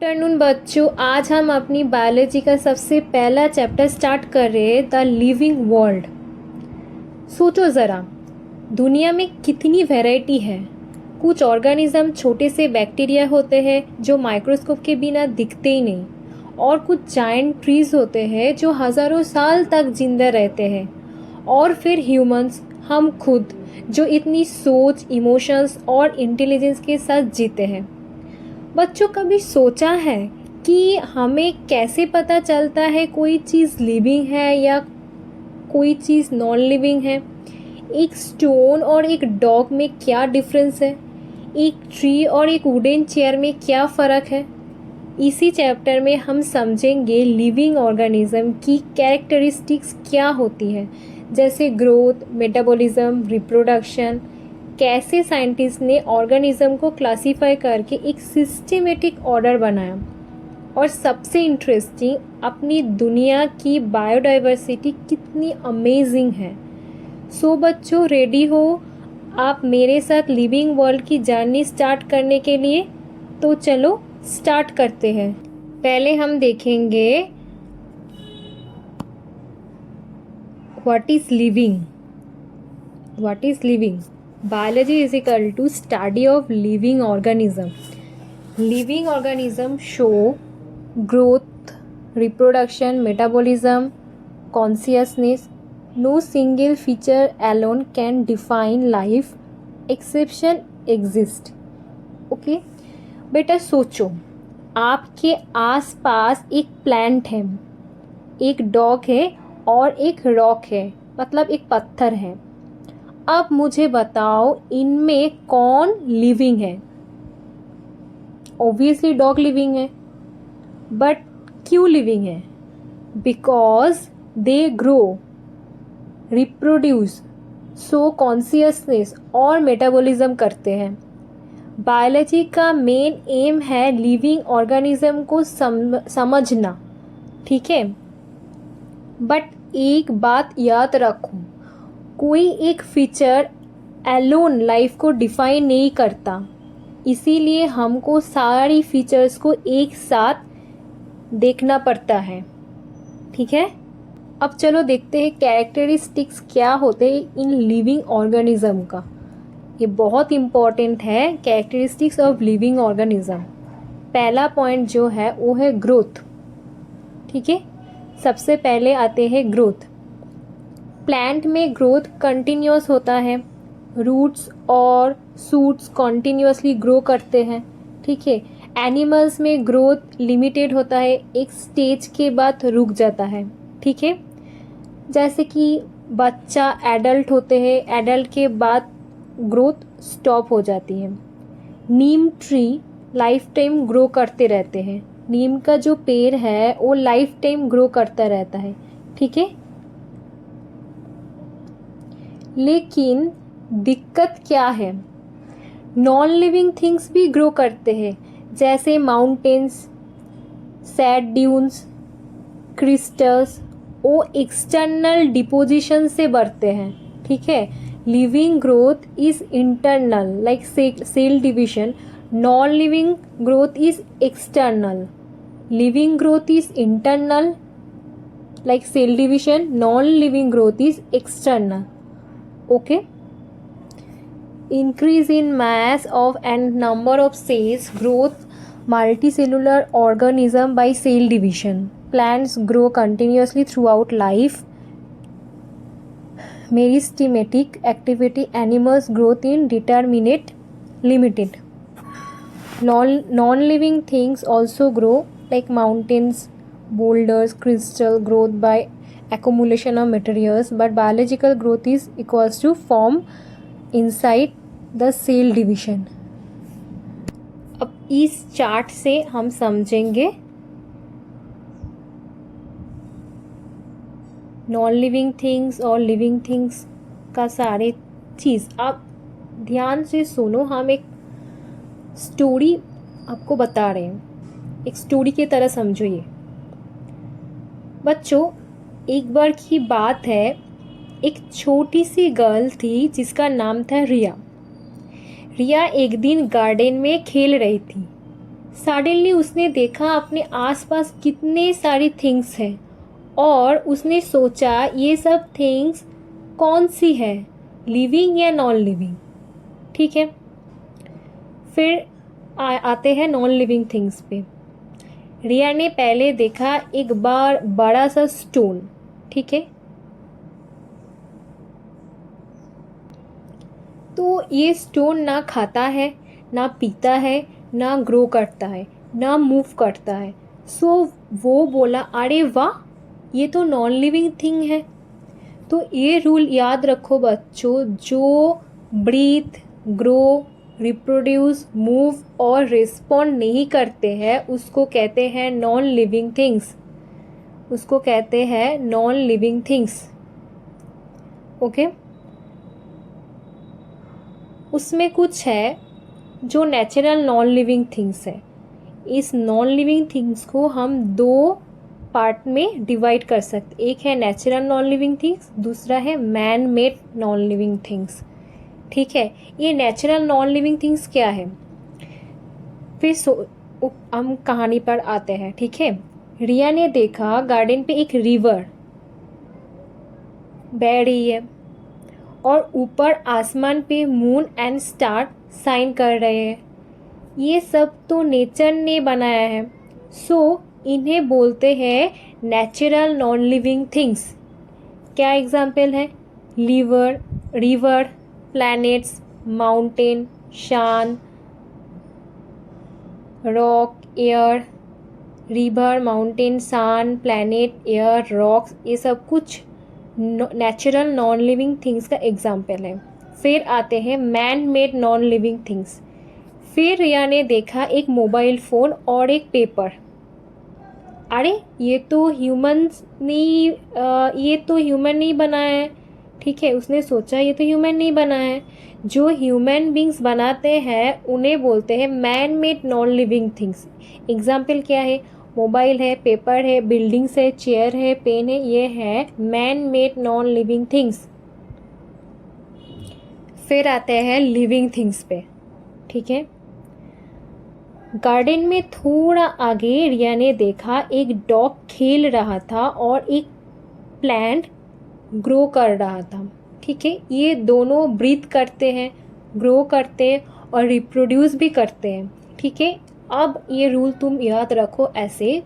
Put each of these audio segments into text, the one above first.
Afternoon बच्चों, आज हम अपनी बायोलॉजी का सबसे पहला चैप्टर स्टार्ट कर रहे हैं, द लिविंग वर्ल्ड। सोचो ज़रा, दुनिया में कितनी वैरायटी है। कुछ ऑर्गेनिज्म छोटे से बैक्टीरिया होते हैं जो माइक्रोस्कोप के बिना दिखते ही नहीं, और कुछ जायंट ट्रीज होते हैं जो हज़ारों साल तक जिंदा रहते हैं। और फिर ह्यूमंस, हम खुद, जो इतनी सोच, इमोशंस और इंटेलिजेंस के साथ जीते हैं। बच्चों, कभी सोचा है कि हमें कैसे पता चलता है कोई चीज़ लिविंग है या कोई चीज़ नॉन लिविंग है? एक स्टोन और एक डॉग में क्या डिफरेंस है? एक ट्री और एक वुडन चेयर में क्या फ़र्क है? इसी चैप्टर में हम समझेंगे लिविंग ऑर्गेनिज्म की कैरेक्टरिस्टिक्स क्या होती है, जैसे ग्रोथ, मेटाबॉलिज्म, रिप्रोडक्शन। कैसे साइंटिस्ट ने ऑर्गेनिज्म को क्लासीफाई करके एक सिस्टेमेटिक ऑर्डर बनाया, और सबसे इंटरेस्टिंग, अपनी दुनिया की बायोडाइवर्सिटी कितनी अमेजिंग है। सो बच्चों, रेडी हो आप मेरे साथ लिविंग वर्ल्ड की जर्नी स्टार्ट करने के लिए? तो चलो स्टार्ट करते हैं। पहले हम देखेंगे what is living. What is living? Biology is equal to study of living organism. Living organism show growth, reproduction, metabolism, consciousness. No single feature alone can define life. Exception exist. Okay? बेटा सोचो, आपके आसपास एक plant है, एक dog है और एक रॉक है, मतलब एक पत्थर है। अब मुझे बताओ, इनमें कौन लिविंग है? ऑब्वियसली डॉग लिविंग है, बट क्यों लिविंग है? Because they grow, reproduce, so consciousness और मेटाबॉलिज्म करते हैं। बायोलॉजी का मेन एम है लिविंग ऑर्गेनिज्म को समझना, ठीक है? बट एक बात याद रखो, कोई एक फीचर एलोन लाइफ को डिफाइन नहीं करता, इसीलिए हमको सारी फीचर्स को एक साथ देखना पड़ता है, ठीक है? अब चलो देखते हैं कैरेक्टरिस्टिक्स क्या होते हैं इन लिविंग ऑर्गेनिज्म का। ये बहुत इम्पॉर्टेंट है, कैरेक्टरिस्टिक्स ऑफ लिविंग ऑर्गेनिज्म। पहला पॉइंट जो है वो है ग्रोथ, ठीक है? सबसे पहले आते हैं ग्रोथ। प्लांट में ग्रोथ कंटिन्यूस होता है, रूट्स और शूट्स कंटिन्यूसली ग्रो करते हैं, ठीक है? एनिमल्स में ग्रोथ लिमिटेड होता है, एक स्टेज के बाद रुक जाता है, ठीक है? जैसे कि बच्चा एडल्ट होते हैं, एडल्ट के बाद ग्रोथ स्टॉप हो जाती है। नीम ट्री लाइफ टाइम ग्रो करते रहते हैं, नीम का जो पेड़ है वो लाइफ टाइम ग्रो करता रहता है, ठीक है? लेकिन दिक्कत क्या है? नॉन लिविंग थिंग्स भी ग्रो करते हैं, जैसे माउंटेन्स, सैंड ड्यून्स, क्रिस्टल्स। वो एक्सटर्नल डिपोजिशन से बढ़ते हैं, ठीक है? Living growth is internal, like cell division. Non living growth is external. Living growth is internal, like cell division. Non-living growth is external. Okay? Increase in mass of and number of cells. Growth multicellular organism by cell division. Plants grow continuously throughout life. Meristematic activity. Animals growth in determinate, limited. Non-living things also grow, like mountains, boulders, crystal growth by accumulation of materials, but biological growth is equals to form inside the cell division. अब इस chart से हम समझेंगे non living things और living things का सारे चीज़। आप ध्यान से सुनो, हम एक स्टोरी आपको बता रहे हैं, एक स्टोरी की तरह समझो ये। बच्चों, एक बार की बात है, एक छोटी सी गर्ल थी जिसका नाम था रिया। रिया एक दिन गार्डन में खेल रही थी। सडनली उसने देखा अपने आसपास कितने सारी थिंग्स हैं और उसने सोचा ये सब थिंग्स कौन सी है, लिविंग या नॉन लिविंग। ठीक है, फिर आते हैं नॉन लिविंग थिंग्स पे। रिया ने पहले देखा एक बार बड़ा सा स्टोन। ठीक है, तो ये स्टोन ना खाता है, ना पीता है, ना ग्रो करता है, ना मूव करता है। सो वो बोला अरे वाह, ये तो नॉन लिविंग थिंग है। तो ये रूल याद रखो बच्चों, जो ब्रीथ, ग्रो, रिप्रोड्यूस, मूव और रिस्पॉन्ड नहीं करते हैं उसको कहते हैं नॉन लिविंग थिंग्स। उसको कहते हैं नॉन लिविंग थिंग्स। ओके, उसमें कुछ है जो नेचुरल नॉन लिविंग थिंग्स है। इस नॉन लिविंग थिंग्स को हम दो पार्ट में डिवाइड कर सकते। एक है नेचुरल नॉन लिविंग थिंग्स, दूसरा है man made non living things. ठीक है, ये नेचुरल नॉन लिविंग थिंग्स क्या है, फिर हम कहानी पर आते हैं। ठीक है, रिया ने देखा गार्डन पे एक रिवर बह रही है और ऊपर आसमान पे मून एंड स्टार साइन कर रहे हैं। ये सब तो नेचर ने बनाया है, सो इन्हें बोलते हैं नेचुरल नॉन लिविंग थिंग्स। क्या एग्जाम्पल है, रिवर, प्लैनेट्स, माउंटेन, सन, रॉक, एयर। रिवर, माउंटेन, सन, प्लैनेट, एयर, रॉक्स, ये सब कुछ नेचुरल नॉन लिविंग थिंग्स का एग्जाम्पल है। फिर आते हैं man made non living things. फिर रिया ने देखा एक मोबाइल फ़ोन और एक पेपर। अरे ये तो ह्यूमन नहीं बनाया है। ठीक है, उसने सोचा ये तो ह्यूमन नहीं बनाया है। जो ह्यूमन बींग्स बनाते हैं उन्हें बोलते हैं man made non living things. Example क्या है, मोबाइल है, पेपर है, बिल्डिंग्स है, चेयर है, पेन है, ये है man made non living things. फिर आते हैं लिविंग थिंग्स पे। ठीक है, गार्डन में थोड़ा आगे रिया ने देखा एक डॉग खेल रहा था और एक प्लांट ग्रो कर रहा था। ठीक है, ये दोनों ब्रीथ करते हैं, ग्रो करते हैं और रिप्रोड्यूस भी करते हैं। ठीक है, अब ये रूल तुम याद रखो ऐसे,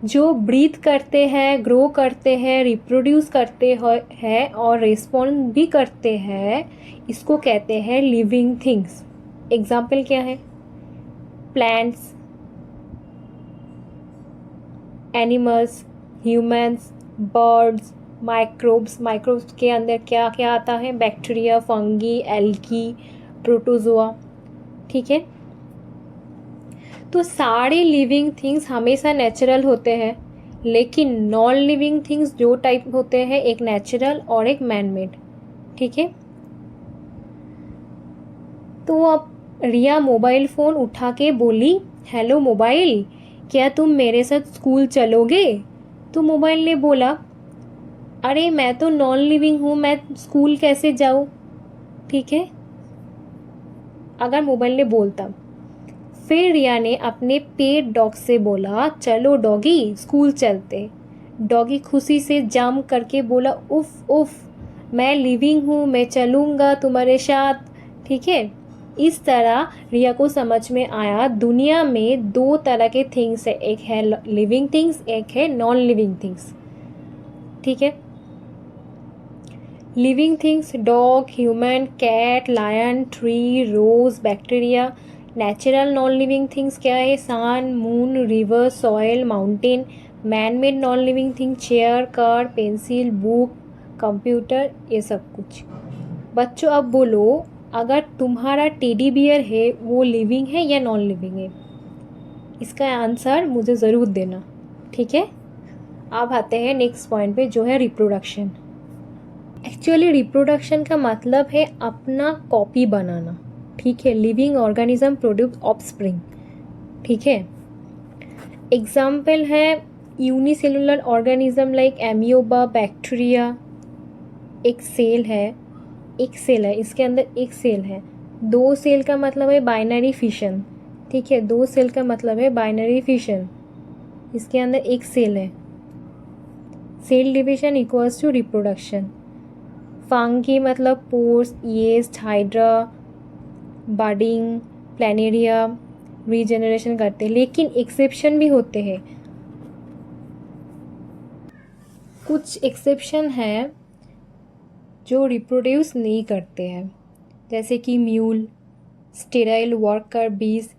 जो ब्रीथ करते हैं, ग्रो करते हैं, रिप्रोड्यूस करते हैं और रिस्पॉन्ड भी करते हैं, इसको कहते हैं लिविंग थिंग्स। एग्जाम्पल क्या है, plants, animals, humans, birds, microbes के अंदर क्या क्या आता है, बैक्टीरिया, फंगी, एल्गी, प्रोटोजोआ। ठीक है, तो सारे लिविंग थिंग्स हमेशा नेचुरल होते हैं, लेकिन नॉन लिविंग थिंग्स जो टाइप होते हैं, एक नेचुरल और एक मैन मेड। ठीक है, तो अब रिया मोबाइल फ़ोन उठा के बोली, हेलो मोबाइल, क्या तुम मेरे साथ स्कूल चलोगे? तो मोबाइल ने बोला, अरे मैं तो नॉन लिविंग हूँ, मैं स्कूल कैसे जाऊँ? ठीक है, अगर मोबाइल ने बोलता। फिर रिया ने अपने पेट डॉग से बोला, चलो डॉगी स्कूल चलते। डॉगी खुशी से जंप करके बोला, उफ उफ, मैं लिविंग हूँ, मैं चलूँगा तुम्हारे साथ। ठीक है, इस तरह रिया को समझ में आया दुनिया में दो तरह के थिंग्स है, एक है लिविंग थिंग्स, एक है नॉन लिविंग थिंग्स। ठीक है, living things dog, human, cat, lion, tree, rose, bacteria. Natural non living things क्या है, sun, moon, river, soil, mountain. Man made non living thing chair, car, pencil, book, computer, ये सब कुछ। बच्चों अब बोलो, अगर तुम्हारा टेडी बियर है वो लिविंग है या नॉन लिविंग है? इसका आंसर मुझे ज़रूर देना। ठीक है, अब आते हैं नेक्स्ट पॉइंट पे जो है रिप्रोडक्शन। एक्चुअली रिप्रोडक्शन का मतलब है अपना कॉपी बनाना। ठीक है, लिविंग ऑर्गेनिज्म प्रोड्यूस ऑफस्प्रिंग। ठीक है, एग्जाम्पल है यूनिसेलुलर ऑर्गेनिज्म लाइक एमियोबा, बैक्टीरिया। एक सेल है, इसके अंदर एक सेल है। दो सेल का मतलब है बाइनरी फिशन। ठीक है, 2 सेल का मतलब है बाइनरी फिशन, इसके अंदर एक सेल है। Cell division equals to reproduction. Fungi मतलब spores, yeast, hydra, budding, planaria regeneration करते हैं, लेकिन एक्सेप्शन भी होते हैं। कुछ एक्सेप्शन हैं जो रिप्रोड्यूस नहीं करते हैं, जैसे कि म्यूल, स्टेराइल वर्कर बीज,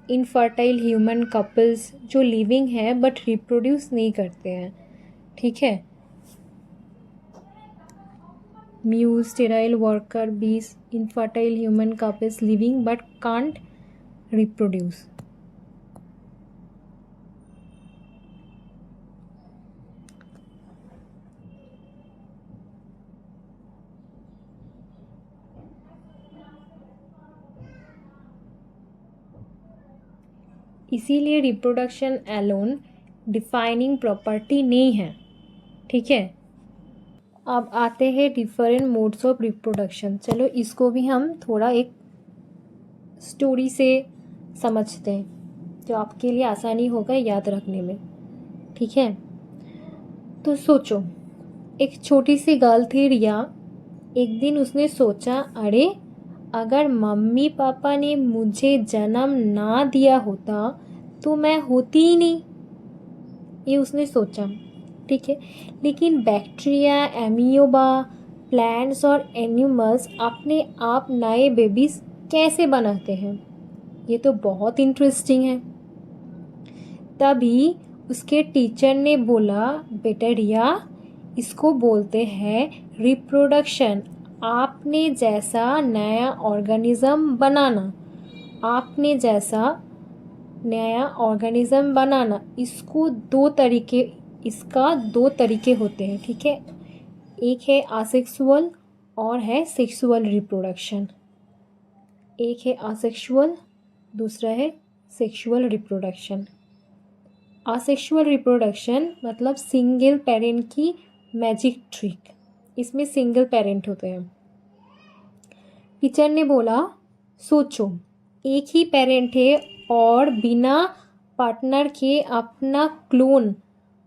इनफर्टाइल ह्यूमन कपल्स जो लिविंग है बट रिप्रोड्यूस नहीं करते हैं। ठीक है, म्यूल, स्टेराइल वर्कर बीज, infertile human couples living but can't reproduce. इसीलिए रिप्रोडक्शन एलोन डिफाइनिंग प्रॉपर्टी नहीं है। ठीक है, अब आते हैं डिफरेंट मोड्स ऑफ रिप्रोडक्शन। चलो इसको भी हम थोड़ा एक स्टोरी से समझते हैं, जो आपके लिए आसानी होगा याद रखने में। ठीक है, तो सोचो, एक छोटी सी गर्ल थी रिया। एक दिन उसने सोचा, अरे अगर मम्मी पापा ने मुझे जन्म ना दिया होता तो मैं होती ही नहीं, ये उसने सोचा। ठीक है, लेकिन बैक्टीरिया, एमियोबा, प्लांट्स और एनिमल्स अपने आप नए बेबीज कैसे बनाते हैं, ये तो बहुत इंटरेस्टिंग है। तभी उसके टीचर ने बोला, बेटा रिया, इसको बोलते हैं रिप्रोडक्शन। आपने जैसा नया ऑर्गेनिज्म बनाना, आपने जैसा नया ऑर्गेनिज्म बनाना, इसका दो तरीके होते हैं। ठीक है, एक है असेक्सुअल और है सेक्सुअल रिप्रोडक्शन। एक है असेक्सुअल, दूसरा है सेक्सुअल रिप्रोडक्शन। असेक्सुअल रिप्रोडक्शन मतलब सिंगल पेरेंट की मैजिक ट्रिक, इसमें सिंगल पेरेंट होते हैं। टीचर ने बोला, सोचो, एक ही पेरेंट है और बिना पार्टनर के अपना क्लोन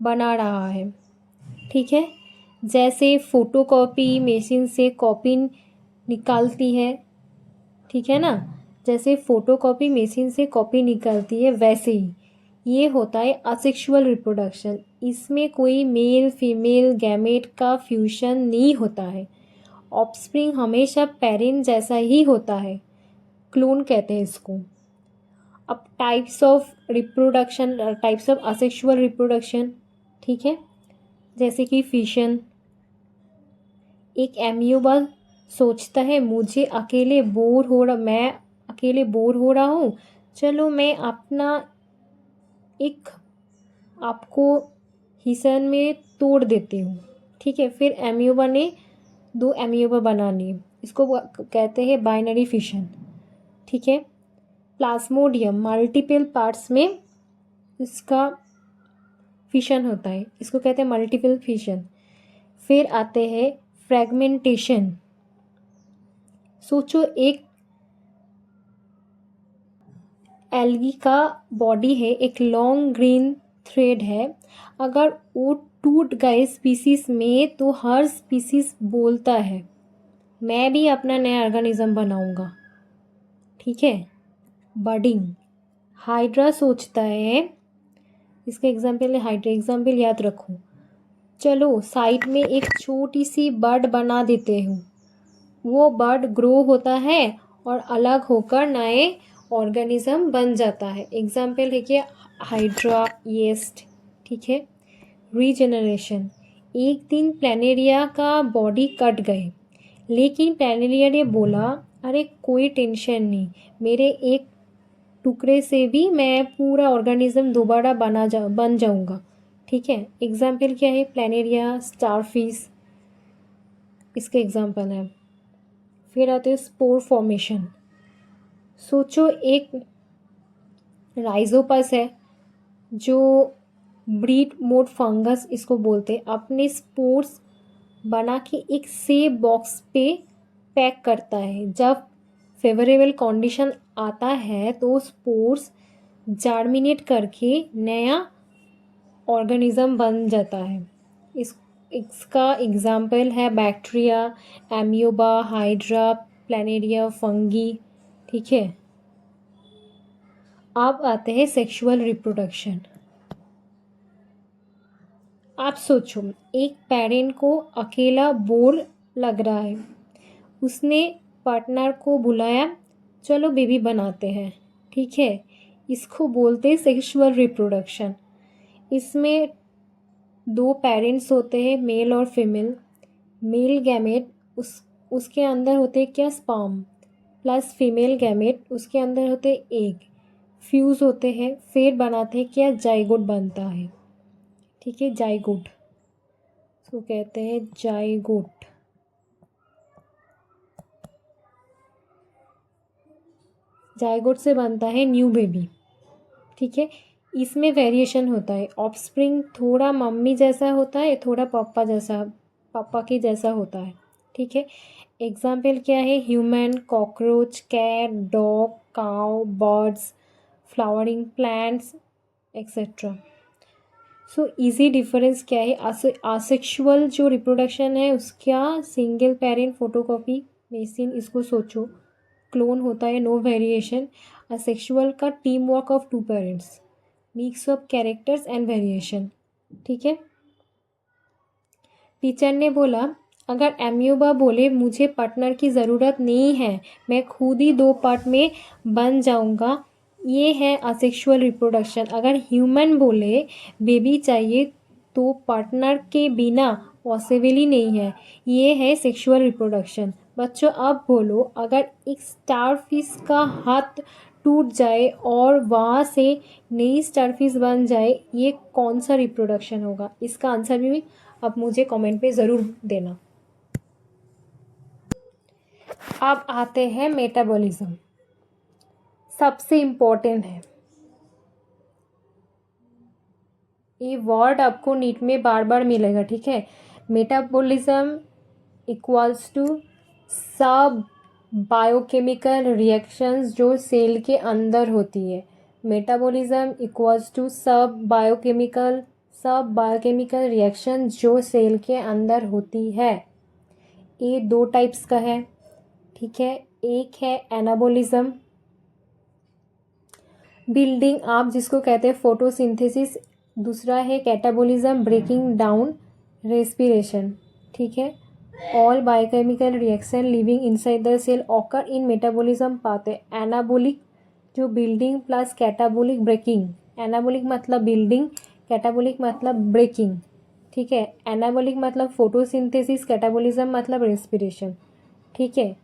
बना रहा है। ठीक है, जैसे फोटोकॉपी मशीन से कॉपी निकालती है, ठीक है ना, जैसे फोटोकॉपी मशीन से कॉपी निकलती है, वैसे ही ये होता है असेक्सुअल रिप्रोडक्शन। इसमें कोई मेल फीमेल गैमेट का फ्यूजन नहीं होता है, ऑफस्प्रिंग हमेशा पेरेंट जैसा ही होता है, क्लोन कहते हैं इसको। अब types of reproduction, types of asexual reproduction, ठीक है, जैसे कि फिशन। एक एमियोबा सोचता है, मैं अकेले बोर हो रहा हूँ, चलो मैं अपना एक आपको हिस्सन में तोड़ देती हूँ। ठीक है, फिर एमियोबा ने 2 एमियोबा बना लिए, इसको कहते हैं बाइनरी फिशन। ठीक है, प्लाज्मोडियम मल्टीपल पार्ट्स में इसका फिशन होता है, इसको कहते हैं मल्टीपल फिशन। फिर आते हैं फ्रेगमेंटेशन। सोचो, एक एल्गी का बॉडी है, एक लॉन्ग ग्रीन थ्रेड है, अगर वो टूट गए स्पीसीज में तो हर स्पीसीज बोलता है, मैं भी अपना नया ऑर्गेनिज्म बनाऊंगा। ठीक है, बडिंग। हाइड्रा सोचता है, इसका एग्जाम्पल है हाइड्रा, एग्जाम्पल याद रखो। चलो साइड में एक छोटी सी बर्ड बना देते हूँ, वो बर्ड ग्रो होता है और अलग होकर नए ऑर्गेनिज्म बन जाता है। एग्जाम्पल है कि हाइड्रा, येस्ट। ठीक है, रीजनरेशन। एक दिन प्लानेरिया का बॉडी कट गए, लेकिन प्लानेरिया ने बोला, अरे कोई टेंशन नहीं, मेरे एक टुकड़े से भी मैं पूरा ऑर्गेनिज्म दोबारा बन जाऊंगा। ठीक है, एग्जाम्पल क्या है, प्लानेरिया, स्टारफिश, इसके एग्जाम्पल है। फिर आते हैं स्पोर फॉर्मेशन। सोचो, एक राइजोपस है जो ब्रीड मोड फंगस इसको बोलते हैं, अपने स्पोर्स बना के एक सेफ बॉक्स पे पैक करता है। जब फेवरेबल कंडीशन आता है तो स्पोर्स जर्मिनेट करके नया ऑर्गेनिज्म बन जाता है। इस इसका एग्जाम्पल है बैक्टीरिया, एमियोबा, हाइड्रा, प्लानेरिया, फंगी। ठीक है, अब आते हैं सेक्सुअल रिप्रोडक्शन। आप सोचो, एक पेरेंट को अकेला बोर लग रहा है, उसने पार्टनर को बुलाया, चलो बेबी बनाते हैं। ठीक है, इसको बोलते हैं सेक्सुअल रिप्रोडक्शन। इसमें दो पेरेंट्स होते हैं, मेल और फीमेल। मेल गैमेट उसके अंदर होते हैं क्या, स्पर्म, प्लस फीमेल गैमेट उसके अंदर होते हैं एग, फ्यूज़ होते हैं, फिर बनाते हैं क्या, जाइगोट बनता है। ठीक है, जाइगोट, तो कहते हैं जाइगोट। जाइगोट से बनता है न्यू बेबी। ठीक है, इसमें वेरिएशन होता है, ऑफस्प्रिंग थोड़ा मम्मी जैसा होता है, थोड़ा पापा के जैसा होता है। ठीक है, एग्जाम्पल क्या है, human, cockroach, cat, dog, cow, birds, flowering plants etcetera. So easy difference क्या है, आसेक्सुअल जो रिप्रोडक्शन है उसका सिंगल पेरेंट फोटोकॉपी मेसिन, इसको सोचो, क्लोन होता है, नो वेरिएशन। असेक्सुअल का team work of two parents, mix of characters and variation. ठीक है, टीचर ने बोला, अगर एम्यूबा बोले मुझे पार्टनर की ज़रूरत नहीं है, मैं खुद ही दो पार्ट में बन जाऊंगा, ये है असेक्सुअल रिप्रोडक्शन। अगर ह्यूमन बोले बेबी चाहिए तो पार्टनर के बिना पॉसिबल ही नहीं है, ये है सेक्सुअल रिप्रोडक्शन। बच्चों अब बोलो, अगर एक स्टारफिश का हाथ टूट जाए और वहाँ से नई स्टारफिश बन जाए, ये कौन सा रिप्रोडक्शन होगा? इसका आंसर भी अब मुझे कमेंट पे ज़रूर देना। अब आते हैं मेटाबॉलिज्म, सबसे इम्पोर्टेंट है। ये वर्ड आपको नीट में बार बार मिलेगा। ठीक है, मेटाबॉलिज्म इक्वल्स टू सब बायोकेमिकल रिएक्शंस जो सेल के अंदर होती है। मेटाबॉलिज्म इक्वल्स टू सब बायोकेमिकल रिएक्शन जो सेल के अंदर होती है। ये दो टाइप्स का है। ठीक है, एक है एनाबॉलिज्म, बिल्डिंग आप जिसको कहते हैं फोटोसिंथेसिस, दूसरा है कैटाबॉलिज्म, ब्रेकिंग डाउन रेस्पिरेशन। ठीक है, all biochemical reaction living inside the cell occur in metabolism path है। एनाबोलिक जो building plus catabolic breaking, anabolic मतलब बिल्डिंग, कैटाबोलिक मतलब ब्रेकिंग। ठीक है, एनाबोलिक मतलब फोटोसिंथेसिस, कैटाबोलिज्म मतलब रेस्पिरेशन। ठीक है,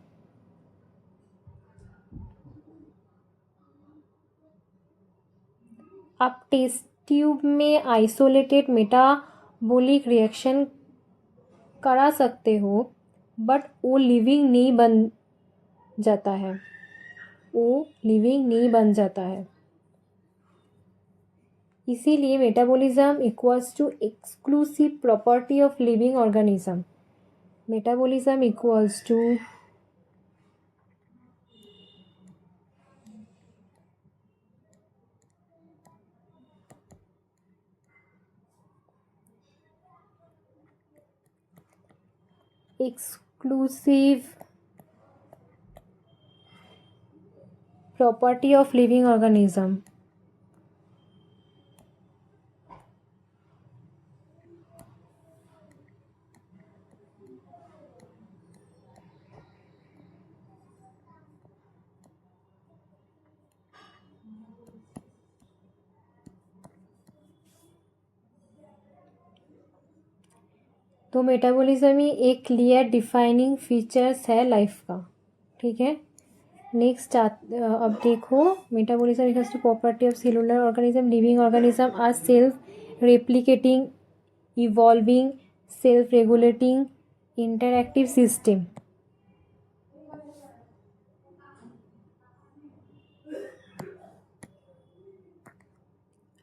आप टेस्ट ट्यूब में आइसोलेटेड मेटाबॉलिक रिएक्शन करा सकते हो, बट वो लिविंग नहीं बन जाता है, वो लिविंग नहीं बन जाता है। इसीलिए metabolism equals to exclusive property of living organism. Metabolism equals to exclusive property of living organism। तो मेटाबॉलिज्म ही एक क्लियर डिफाइनिंग फीचर्स है लाइफ का। ठीक है, नेक्स्ट अब देखो, metabolism equals to property of cellular organism living organism are self replicating evolving self regulating interactive system.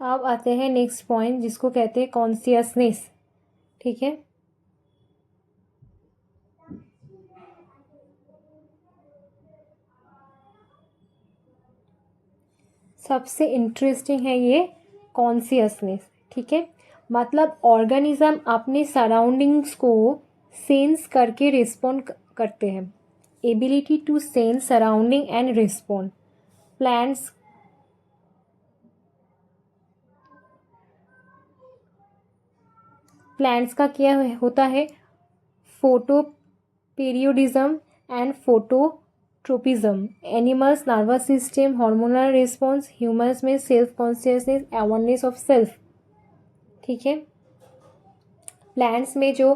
अब आते हैं नेक्स्ट पॉइंट जिसको कहते हैं कॉन्शियसनेस। ठीक है, सबसे इंटरेस्टिंग है ये कॉन्शियसनेस, ठीक है। मतलब ऑर्गेनिज्म अपने सराउंडिंग्स को सेंस करके रिस्पॉन्ड करते हैं। Ability to sense surrounding and respond. Plants plants का क्या होता है, photoperiodism and phototropism. Animals nervous system, hormonal response. Humans में self consciousness, awareness of self, ठीक है। प्लांट्स में जो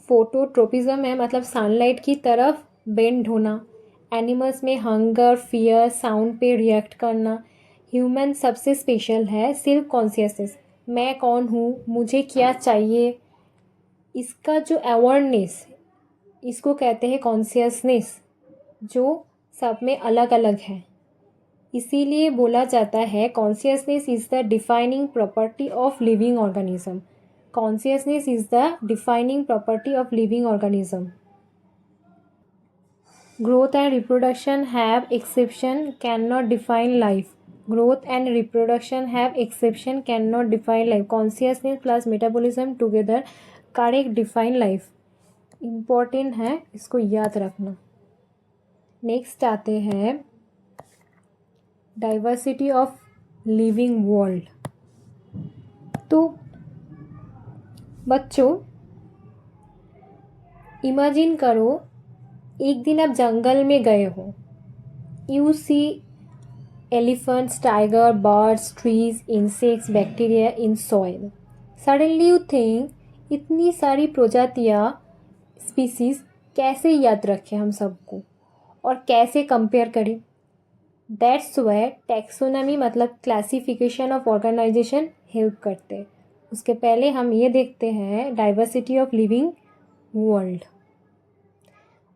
फोटोट्रोपिज्म है मतलब सनलाइट की तरफ बेंड होना। एनिमल्स में हंगर, फियर, साउंड पे रिएक्ट करना। ह्यूमन सबसे स्पेशल है सेल्फ कॉन्शियसनेस, मैं कौन हूँ, मुझे क्या चाहिए, इसका जो अवेयरनेस, इसको कहते हैं कॉन्शियसनेस, जो सब में अलग अलग है। इसीलिए बोला जाता है consciousness is the defining property of living organism. Consciousness is the defining property of living organism. Growth and reproduction have exception, cannot define life. Growth and reproduction have exception, cannot define life. Consciousness plus metabolism together correct define life. Important है, इसको याद रखना। Next आते हैं diversity of living world. तो बच्चों imagine करो एक दिन आप जंगल में गए हो। You see elephants, tiger, birds, trees, insects, bacteria in soil. Suddenly you think इतनी सारी प्रजातियाँ, स्पीसीज कैसे याद रखें हम सबको और कैसे कंपेयर करें। दैट्स वाई टैक्सोनॉमी मतलब क्लासिफिकेशन ऑफ ऑर्गेनाइजेशन हेल्प करते हैं। उसके पहले हम ये देखते हैं diversity of living world.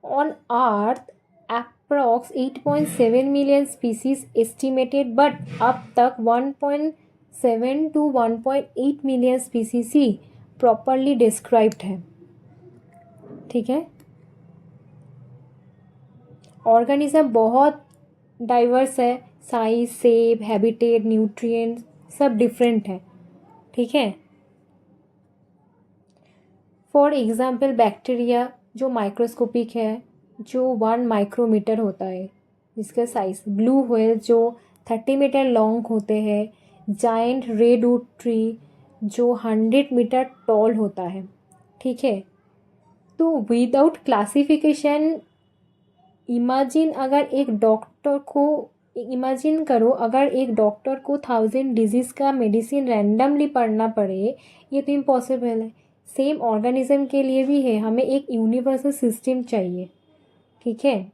On earth approx 8.7 million species estimated, but अब तक 1.7 to 1.8 million species he properly described है, ठीक है। ऑर्गेनिज्म बहुत डाइवर्स है, साइज, शेप, हैबिटेट, न्यूट्रिएंट सब डिफरेंट है, ठीक है। फॉर एग्जाम्पल बैक्टीरिया जो माइक्रोस्कोपिक है, जो 1 माइक्रोमीटर होता है इसका साइज। ब्लू व्हेल जो 30 मीटर लॉन्ग होते हैं। जायंट रेडवुड ट्री जो 100 मीटर टॉल होता है, ठीक है। तो विदाउट क्लासिफिकेशन इमेजिन करो अगर एक डॉक्टर को 1000 डिजीज़ का मेडिसिन रैंडमली पढ़ना पड़े, ये तो इम्पॉसिबल है। सेम ऑर्गेनिज्म के लिए भी है, हमें एक यूनिवर्सल सिस्टम चाहिए, ठीक है।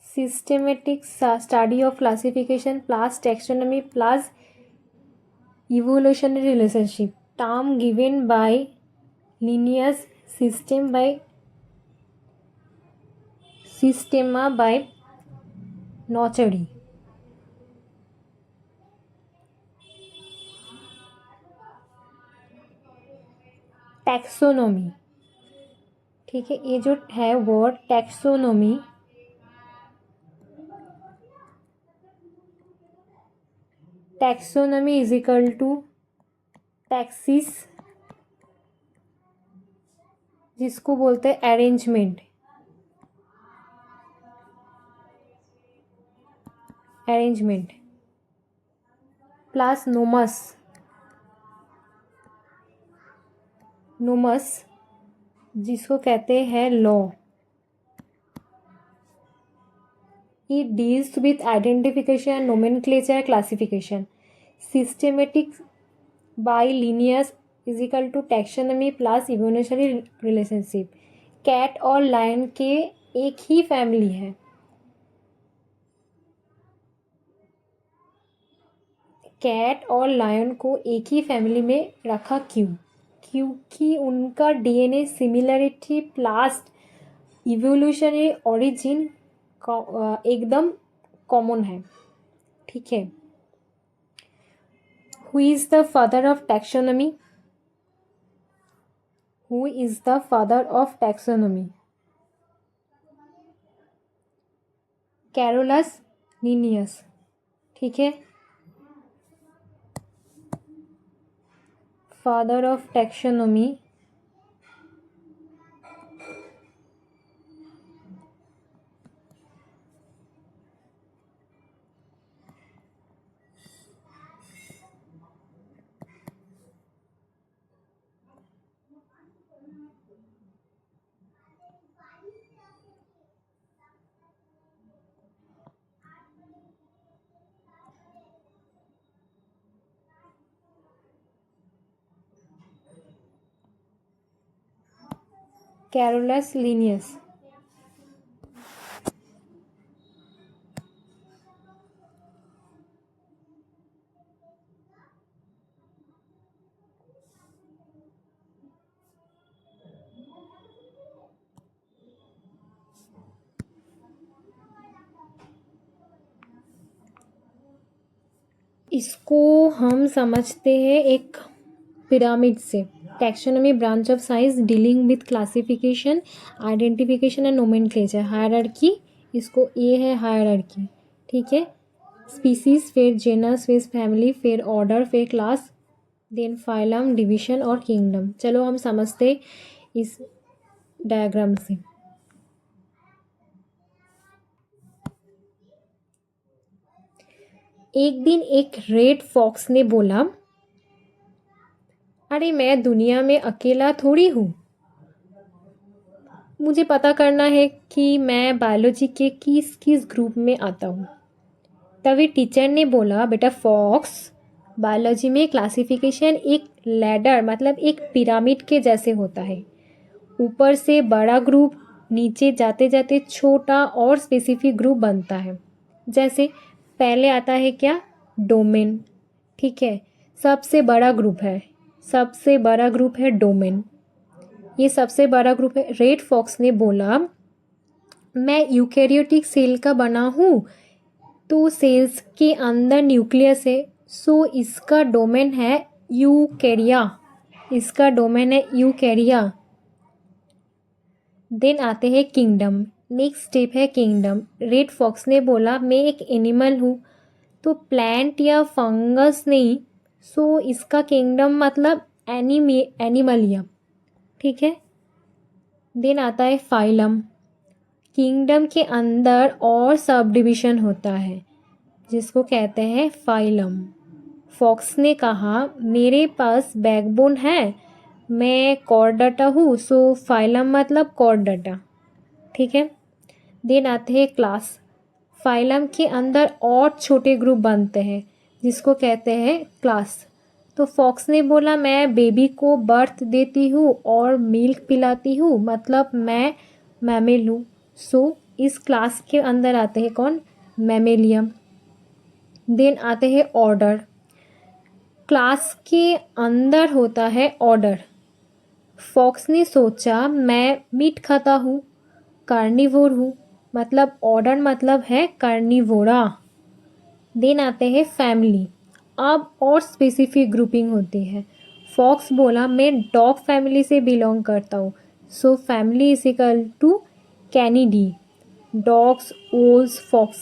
Systematic study of classification plus taxonomy plus evolutionary relationship, term given by Linnaeus Systema by Noceri. Taxonomy, ठीक है। ये जो है word taxonomy, taxonomy is equal to taxis, जिसको बोलते हैं अरेंजमेंट, प्लस नोमस जिसको कहते हैं law. It deals with identification, nomenclature, classification. Systematic by Linnaeus is equal to taxonomy plus evolutionary relationship. Cat और लायन के एक ही फैमिली है। कैट और लायन को एक ही फैमिली में रखा क्यों? क्योंकि उनका DNA similarity plus evolutionary origin एकदम कॉमन है, ठीक है। Who is the father of taxonomy? Who is the father of taxonomy? Carolus Linnaeus, ठीक है, father of taxonomy. Carolus Linnaeus. इसको हम समझते हैं एक पिरामिड से। Taxonomy branch of science dealing with classification, identification and nomenclature. Hierarchy, इसको ये है हायरार्की, ठीक है। स्पीसीज, फिर जेनस, फिर फैमिली, फिर ऑर्डर, फिर क्लास, देन फाइलम, डिवीजन और किंगडम। चलो हम समझते इस डायग्राम से। एक दिन एक रेड फॉक्स ने बोला, अरे मैं दुनिया में अकेला थोड़ी हूँ, मुझे पता करना है कि मैं बायोलॉजी के किस किस ग्रुप में आता हूँ। तभी टीचर ने बोला, बेटा फॉक्स, बायोलॉजी में क्लासिफिकेशन एक लैडर मतलब एक पिरामिड के जैसे होता है। ऊपर से बड़ा ग्रुप, नीचे जाते जाते छोटा और स्पेसिफिक ग्रुप बनता है। जैसे पहले आता है क्या, डोमेन, ठीक है, सबसे बड़ा ग्रुप है, सबसे बड़ा ग्रुप है डोमेन, ये सबसे बड़ा ग्रुप है। रेड फॉक्स ने बोला, मैं यूकैरियोटिक सेल का बना हूँ, तो सेल्स के अंदर न्यूक्लियस है, सो इसका डोमेन है यूकैरिया, इसका डोमेन है यूकैरिया। देन आते हैं किंगडम, नेक्स्ट स्टेप है किंगडम। रेड फॉक्स ने बोला, मैं एक एनिमल हूँ, तो प्लांट या फंगस नहीं, सो इसका किंगडम मतलब एनिमलिया, ठीक है। देन आता है फाइलम, किंगडम के अंदर और सब डिवीजन होता है जिसको कहते हैं फाइलम। फॉक्स ने कहा, मेरे पास बैकबोन है, मैं कॉर्डाटा हूँ, सो फाइलम मतलब कॉर्डाटा, ठीक है। देन आते हैं क्लास, फाइलम के अंदर और छोटे ग्रुप बनते हैं जिसको कहते हैं क्लास। तो फॉक्स ने बोला, मैं बेबी को बर्थ देती हूँ और मिल्क पिलाती हूँ, मतलब मैं मैमेल हूँ, सो इस क्लास के अंदर आते हैं कौन, मैमेलियम। देन आते हैं ऑर्डर, क्लास के अंदर होता है ऑर्डर। फॉक्स ने सोचा, मैं मीट खाता हूँ, कार्निवोर हूँ, मतलब ऑर्डर मतलब है कार्निवोरा। देन आते हैं फैमिली, अब और स्पेसिफिक ग्रुपिंग होती है। फॉक्स बोला, मैं डॉग फैमिली से बिलोंग करता हूँ, so family is equal to Canidae, dogs, wolves, fox,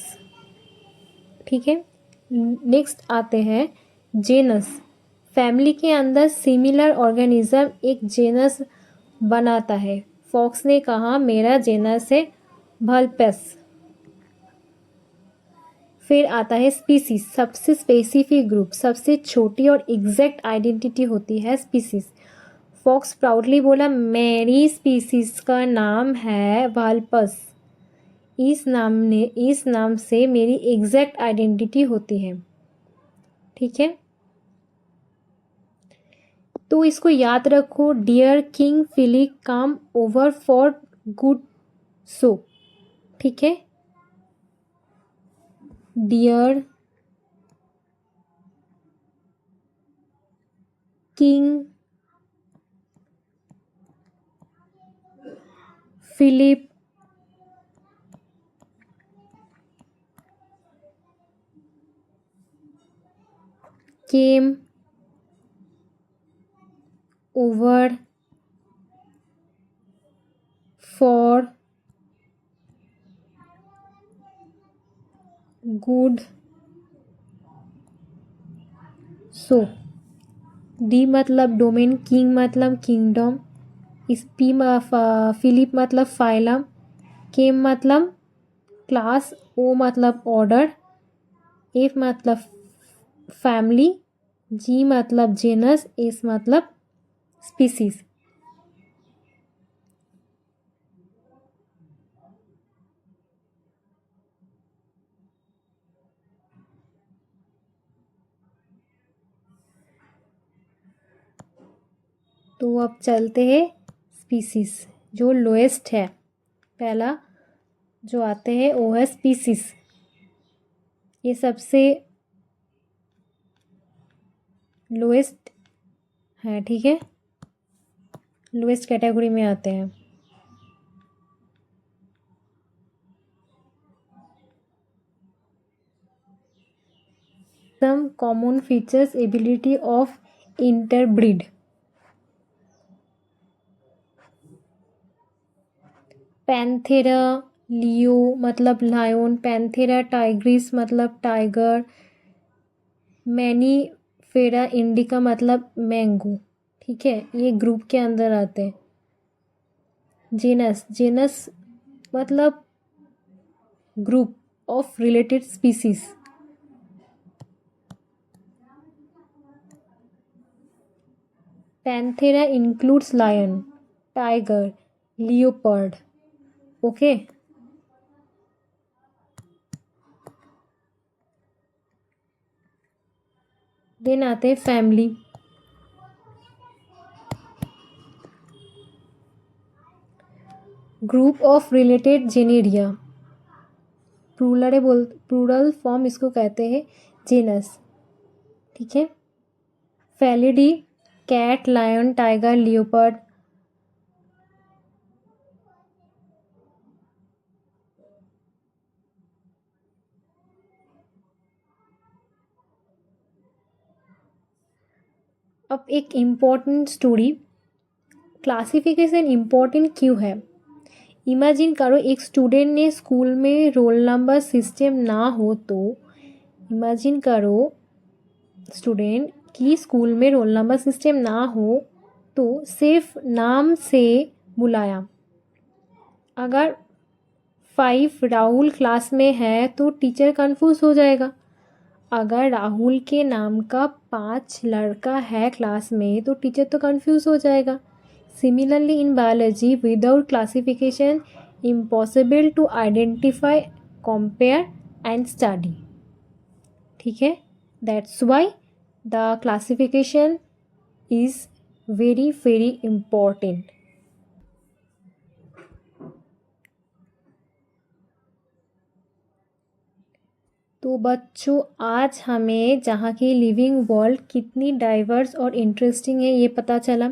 ठीक है। नेक्स्ट आते हैं जेनस, फैमिली के अंदर सिमिलर ऑर्गेनिज्म एक जेनस बनाता है। फॉक्स ने कहा, मेरा जेनस है वल्पस। फिर आता है स्पीसीज, सबसे स्पेसिफिक ग्रुप, सबसे छोटी और एग्जैक्ट आइडेंटिटी होती है स्पीसीज। फॉक्स प्राउडली बोला, मेरी स्पीसीज का नाम है वाल्पस, इस नाम से मेरी एग्जैक्ट आइडेंटिटी होती है, ठीक है। तो इसको याद रखो, dear king Philip come over for good soap, ठीक है। Dear king Philip came over for good. So D मतलब डोमेन, किंग मतलब किंगडम, पी फिलिप मतलब फाइलम, केम मतलब क्लास, ओ मतलब ऑर्डर, एफ मतलब फैमिली, जी मतलब जेनस, एस मतलब स्पीसीज। तो अब चलते हैं स्पीसीज, जो लोएस्ट है। पहला जो आते हैं वो है स्पीसीज। ये सबसे लोएस्ट है, ठीक है, लोएस्ट कैटेगरी में आते हैं। Some common features, ability of interbreed. Panthera leo मतलब लायन, पैंथेरा टाइग्रिस मतलब टाइगर, मैनीफेरा इंडिका मतलब मैंगो। ठीक है, ये ग्रुप के अंदर आते हैं। जेनस, जेनस मतलब group of related species. Panthera includes lion, tiger, leopard. Okay, then आते हैं family. Group of related genera, plural form इसको कहते हैं जेनस। ठीक है, Felidae, cat, lion, tiger, leopard. अब एक इम्पॉर्टेंट स्टोरी, क्लासिफिकेशन इम्पॉर्टेंट क्यों है। इमेजिन करो एक स्टूडेंट ने स्कूल में रोल नंबर सिस्टम ना हो तो, इमेजिन करो स्टूडेंट की स्कूल में रोल नंबर सिस्टम ना हो तो सिर्फ नाम से बुलाया। अगर 5 राहुल क्लास में है तो टीचर कंफ्यूज हो जाएगा। अगर राहुल के नाम का 5 लड़का है क्लास में तो टीचर तो कंफ्यूज हो जाएगा। Similarly in biology, without classification impossible to identify, compare and study. ठीक है, that's why the classification is very very important. तो बच्चों, आज हमें जहाँ की लिविंग वर्ल्ड कितनी डाइवर्स और इंटरेस्टिंग है ये पता चला।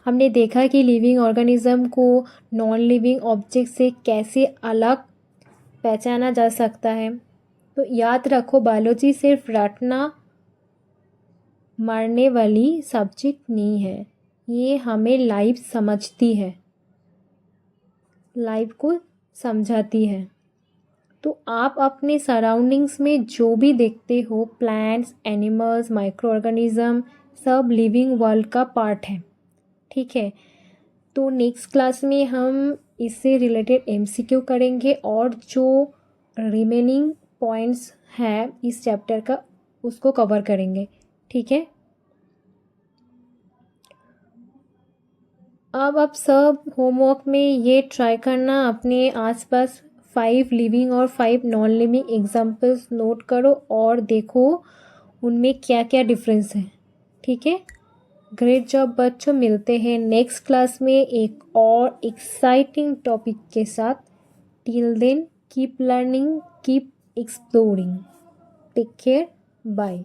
हमने देखा कि लिविंग ऑर्गेनिज्म को नॉन लिविंग ऑब्जेक्ट से कैसे अलग पहचाना जा सकता है। तो याद रखो, बायोलॉजी सिर्फ रटना मारने वाली सब्जेक्ट नहीं है, ये हमें लाइफ समझती है, लाइफ को समझाती है। तो आप अपने सराउंडिंग्स में जो भी देखते हो, प्लांट्स, एनिमल्स, माइक्रो ऑर्गेनिज्म, सब लिविंग वर्ल्ड का पार्ट है। ठीक है, तो नेक्स्ट क्लास में हम इससे रिलेटेड एमसीक्यू करेंगे और जो रिमेनिंग पॉइंट्स है इस चैप्टर का उसको कवर करेंगे। ठीक है, अब आप सब होमवर्क में ये ट्राई करना, अपने आसपास 5 लिविंग और 5 नॉन लिविंग एग्जाम्पल्स नोट करो और देखो उनमें क्या क्या डिफरेंस है। ठीक है, ग्रेट जॉब बच्चों, मिलते हैं नेक्स्ट क्लास में एक और एक्साइटिंग टॉपिक के साथ। Till then keep learning, keep exploring, take care, bye.